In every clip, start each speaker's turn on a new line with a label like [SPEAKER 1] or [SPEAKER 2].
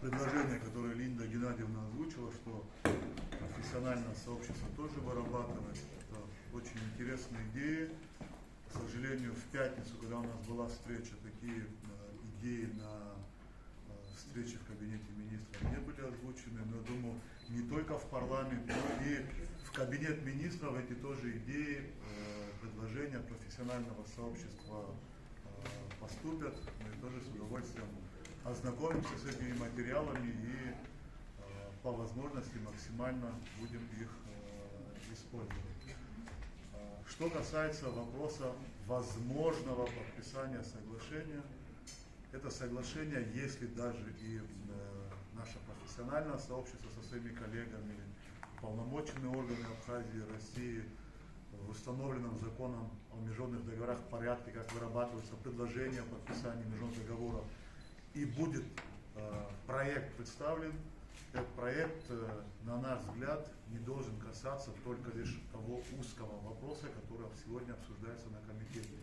[SPEAKER 1] предложение, которое Линда Геннадьевна озвучила, что профессиональное сообщество тоже вырабатывает. Это очень интересные идеи. К сожалению, в пятницу, когда у нас была встреча, такие идеи на встрече в кабинете министров не были озвучены. Но я думаю, не только в парламент, но и в кабинет министров эти тоже идеи, предложения профессионального сообщества поступят. Мы тоже с удовольствием ознакомимся с этими материалами и по возможности максимально будем их использовать. Что касается вопроса возможного подписания соглашения, это соглашение, если даже и наше профессиональное сообщество со своими коллегами, уполномоченные органы Абхазии, России, в установленном законом о международных договорах порядке, как вырабатываются предложения о подписании международных договоров, и будет проект представлен, этот проект, на наш взгляд, не должен касаться только лишь того узкого вопроса, который сегодня обсуждается на комитете.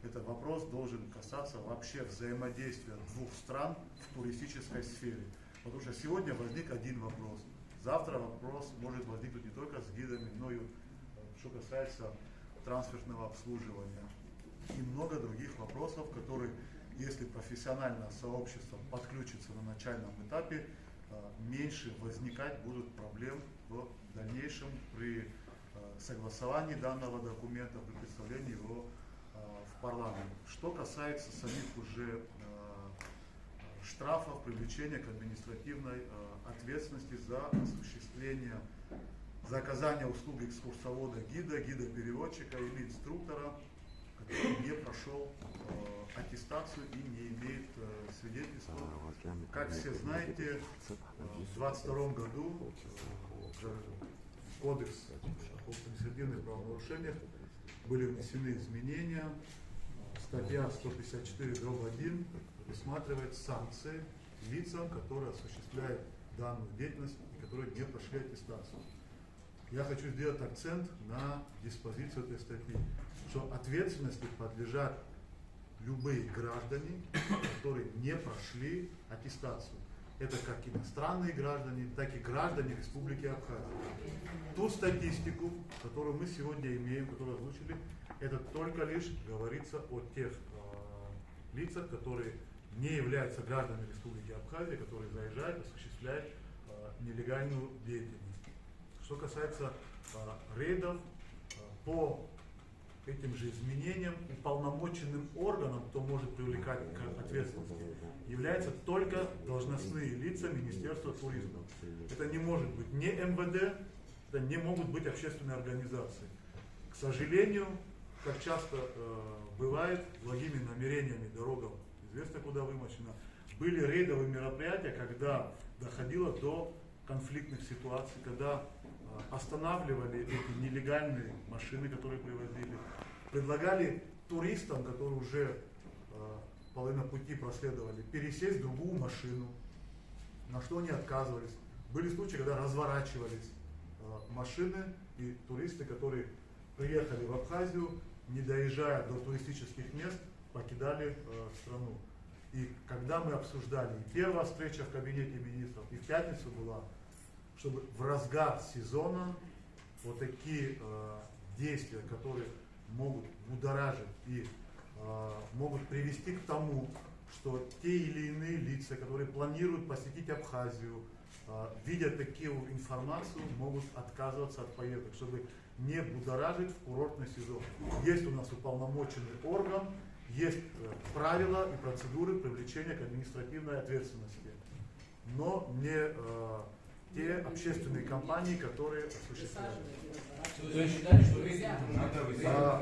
[SPEAKER 1] Этот вопрос должен касаться вообще взаимодействия двух стран в туристической сфере. Потому что сегодня возник один вопрос. Завтра вопрос может возникнуть не только с гидами, но и что касается трансферного обслуживания. И много других вопросов, которые, если профессиональное сообщество подключится на начальном этапе, меньше возникать будут проблем в дальнейшем при согласовании данного документа, при представлении его в парламент. Что касается самих уже штрафов, привлечения к административной ответственности за осуществление, за оказание услуг экскурсовода, гида-переводчика или инструктора, который не прошел аттестацию и не имеет свидетельства. Как все знаете, в 2022 году в Кодекс об административных правонарушениях были внесены изменения. Статья 154/1 предусматривает санкции лицам, которые осуществляют данную деятельность и которые не прошли аттестацию. Я хочу сделать акцент на диспозицию этой статьи, что ответственности подлежат любые граждане, которые не прошли аттестацию. Это как иностранные граждане, так и граждане Республики Абхазия. Ту статистику, которую мы сегодня имеем, которую озвучили, это только лишь говорится о тех лицах, которые не являются гражданами Республики Абхазия, которые заезжают, осуществляют нелегальную деятельность. Что касается рейдов, по этим же изменениям уполномоченным органом, кто может привлекать к ответственности, являются только должностные лица Министерства туризма. Это не может быть ни МВД, это не могут быть общественные организации. К сожалению, как часто бывает, благими намерениями дорога известно куда вымощена, были рейдовые мероприятия, когда доходило до конфликтных ситуаций, когда останавливали эти нелегальные машины, которые привозили, предлагали туристам, которые уже половину пути проследовали, пересесть в другую машину, на что они отказывались. Были случаи, когда разворачивались машины, и туристы, которые приехали в Абхазию, не доезжая до туристических мест, покидали страну. И когда мы обсуждали, и первая встреча в кабинете министров, и в пятницу была, чтобы в разгар сезона вот такие действия, которые могут будоражить и могут привести к тому, что те или иные лица, которые планируют посетить Абхазию, видя такую информацию, могут отказываться от поездок, чтобы не будоражить в курортный сезон. Есть у нас уполномоченный орган, есть правила и процедуры привлечения к административной ответственности, но не те общественные компании, которые осуществляют.
[SPEAKER 2] Вы считаете, что